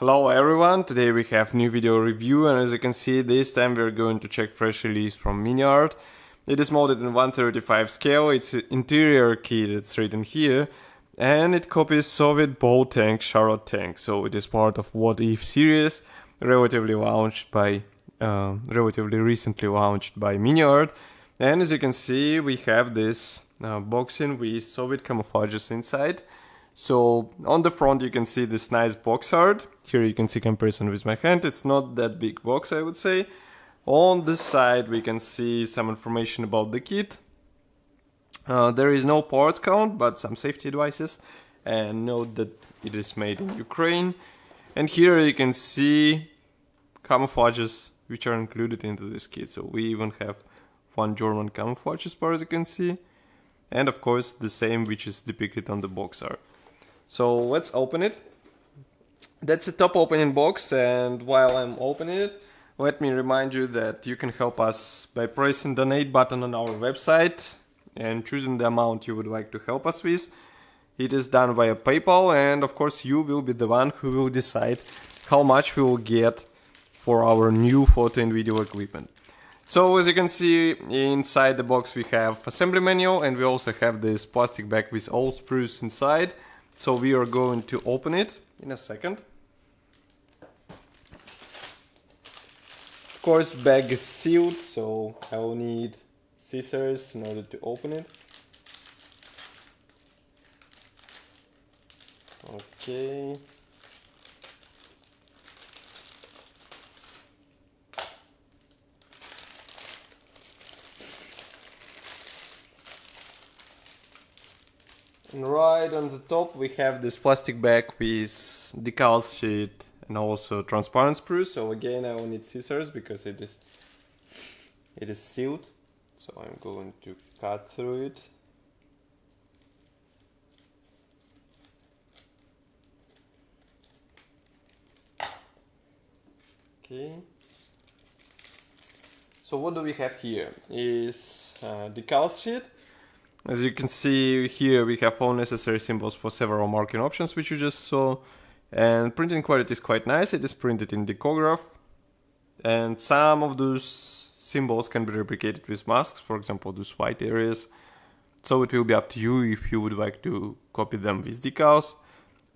Hello everyone, today we have new video review, and as you can see this time we are going to check fresh release from Miniart. It is molded in 1/35 scale, it's an interior kit that's written here, and it copies Soviet Balltank Sharotank, so it is part of What If series, relatively recently launched by Miniart. And as you can see we have this boxing with Soviet camouflages inside. So on the front you can see this nice box art. Here you can see comparison with my hand. It's not that big box, I would say. On the side we can see some information about the kit. There is no parts count, but some safety devices. And note that it is made in Ukraine. And here you can see camouflages which are included into this kit. So we even have one German camouflage as far as you can see. And of course the same which is depicted on the box art. So let's open it. That's a top opening box, and while I'm opening it, let me remind you that you can help us by pressing the donate button on our website and choosing the amount you would like to help us with. It is done via PayPal, and of course you will be the one who will decide how much we will get for our new photo and video equipment. So as you can see, inside the box we have assembly manual, and we also have this plastic bag with all sprues inside. So we are going to open it in a second. Of course, bag is sealed, so I will need scissors in order to open it. Okay. And right on the top we have this plastic bag with decal sheet and also transparent sprue. So again I will need scissors because it is sealed. So I'm going to cut through it. Okay. So what do we have here? Is decal sheet. As you can see here we have all necessary symbols for several marking options which you just saw, and printing quality is quite nice. It is printed in decograph, and some of those symbols can be replicated with masks, for example those white areas. So it will be up to you if you would like to copy them with decals,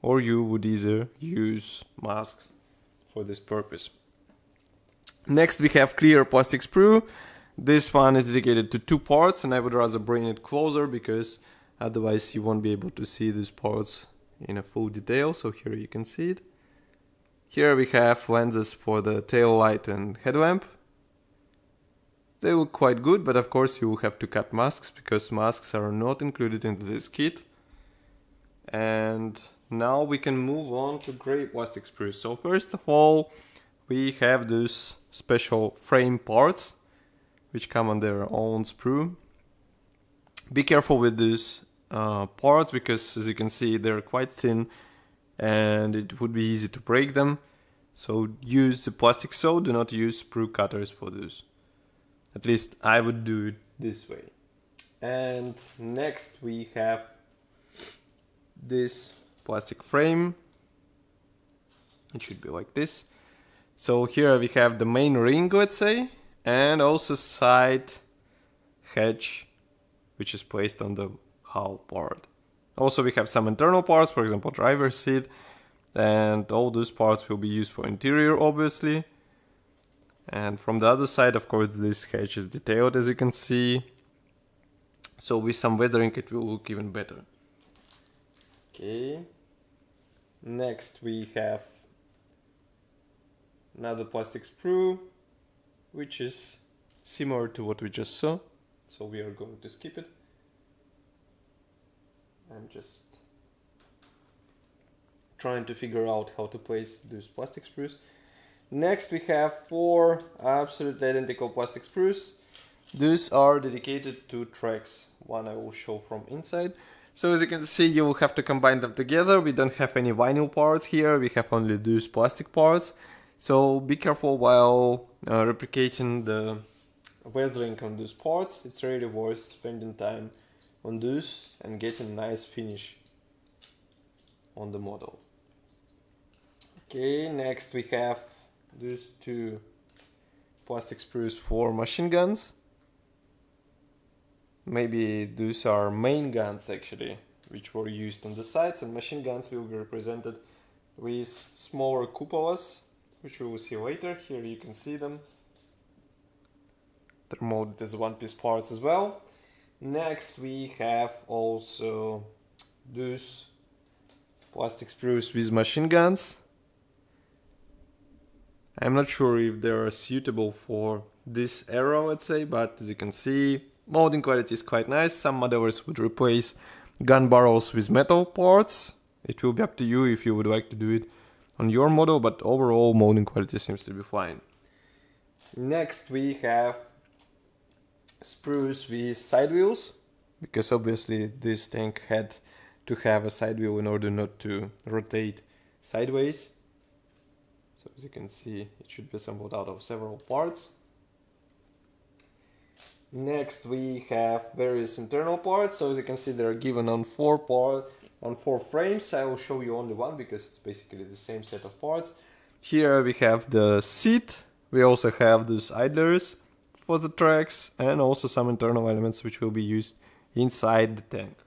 or you would either use masks for this purpose. Next we have clear plastic sprue. This one is dedicated to two parts, and I would rather bring it closer because otherwise you won't be able to see these parts in a full detail. So here you can see it. Here we have lenses for the tail light and headlamp. They look quite good, but of course you will have to cut masks because masks are not included into this kit. And now we can move on to gray plastic sprues. So first of all we have those special frame parts which come on their own sprue. Be careful with these parts because as you can see they're quite thin and it would be easy to break them. So use the plastic saw, do not use sprue cutters for this. At least I would do it this way. And next we have this plastic frame. It should be like this. So here we have the main ring, let's say, and also side hedge which is placed on the hull part. Also we have some internal parts, for example driver's seat, and all those parts will be used for interior obviously. And from the other side of course this hedge is detailed as you can see, so with some weathering it will look even better. Okay, next we have another plastic sprue which is similar to what we just saw, so we are going to skip it. I'm just trying to figure out how to place those plastic sprues. Next we have four absolutely identical plastic sprues. These are dedicated to tracks. One I will show from inside. So as you can see you will have to combine them together. We don't have any vinyl parts here, we have only those plastic parts. So be careful while replicating the weathering on those parts. It's really worth spending time on those and getting a nice finish on the model. Okay, next we have these two plastic sprues for machine guns. Maybe these are main guns actually, which were used on the sides, and machine guns will be represented with smaller cupolas, which we will see later. Here you can see them. They're molded as one-piece parts as well. Next we have also these plastic sprues with machine guns. I'm not sure if they are suitable for this era, let's say, but as you can see, molding quality is quite nice. Some modelers would replace gun barrels with metal parts. It will be up to you if you would like to do it on your model, but overall molding quality seems to be fine. Next we have sprues with side wheels, because obviously this tank had to have a side wheel in order not to rotate sideways. So as you can see, it should be assembled out of several parts. Next we have various internal parts. So as you can see, they're given on four frames. I will show you only one because it's basically the same set of parts. Here we have the seat. We also have those idlers for the tracks, and also some internal elements which will be used inside the tank.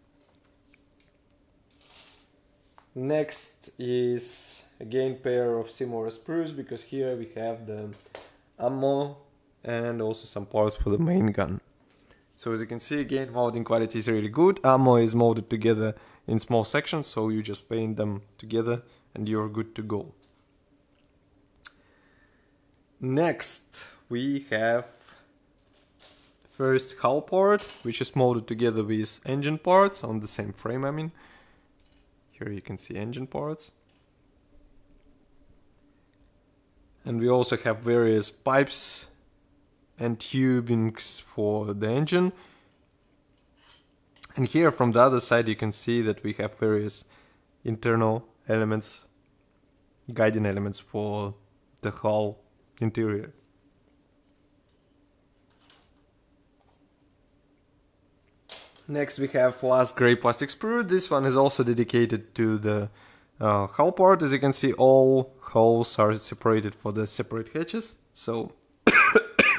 Next is again pair of similar sprues, because here we have the ammo and also some parts for the main gun. So as you can see, again, molding quality is really good. Ammo is molded together in small sections, so you just paint them together and you're good to go. Next we have first hull part, which is molded together with engine parts on the same frame, I mean. Here you can see engine parts. And we also have various pipes and tubings for the engine. And here from the other side you can see that we have various internal elements, guiding elements for the hull interior. Next we have last gray plastic sprue. This one is also dedicated to the hull part. As you can see, all hulls are separated for the separate hatches. So,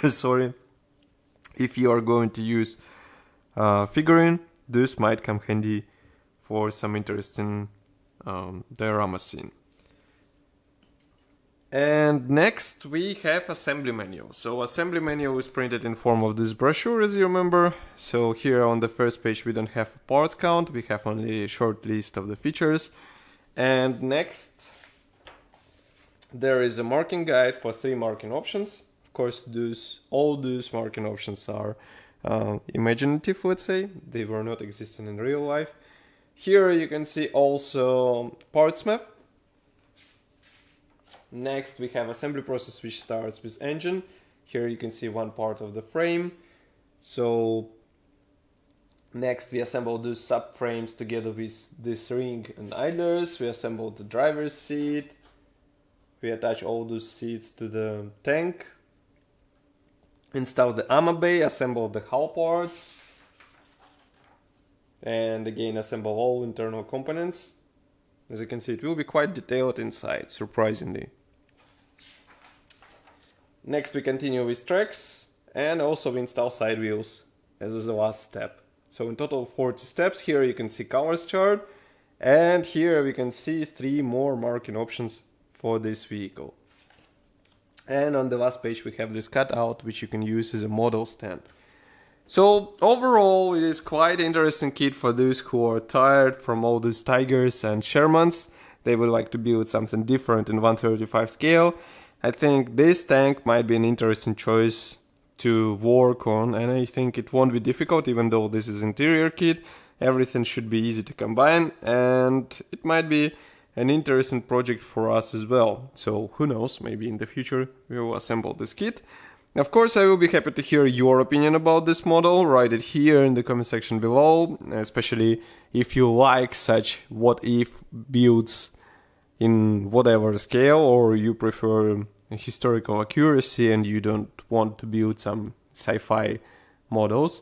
sorry, if you are going to use figurine, this might come handy for some interesting diorama scene. And next we have assembly manual. So assembly manual is printed in form of this brochure, as you remember. So here on the first page we don't have a parts count, we have only a short list of the features. And next there is a marking guide for 3 marking options. Of course, all these marking options are imaginative, let's say. They were not existing in real life. Here you can see also parts map. Next we have assembly process, which starts with engine. Here you can see one part of the frame. So next we assemble these subframes together with this ring and idlers. We assemble the driver's seat. We attach all those seats to the tank. Install the ammo bay, assemble the hull parts. And again assemble all internal components. As you can see, it will be quite detailed inside, surprisingly. Next we continue with tracks, and also we install side wheels as the last step. So in total 40 steps. Here you can see colors chart, and here we can see 3 more marking options for this vehicle. And on the last page we have this cutout, which you can use as a model stand. So overall it is quite an interesting kit for those who are tired from all those Tigers and Shermans. They would like to build something different in 1/35 scale. I think this tank might be an interesting choice to work on, and I think it won't be difficult, even though this is interior kit. Everything should be easy to combine, and it might be an interesting project for us as well. So who knows, maybe in the future we will assemble this kit. Of course, I will be happy to hear your opinion about this model. Write it here in the comment section below, especially if you like such what-if builds in whatever scale, or you prefer historical accuracy and you don't want to build some sci-fi models.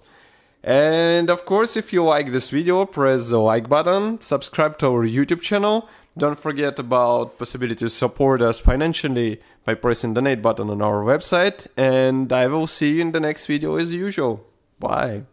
And of course, if you like this video, press the like button, subscribe to our YouTube channel, Don't forget about possibility to support us financially by pressing donate button on our website, and I will see you in the next video as usual. Bye.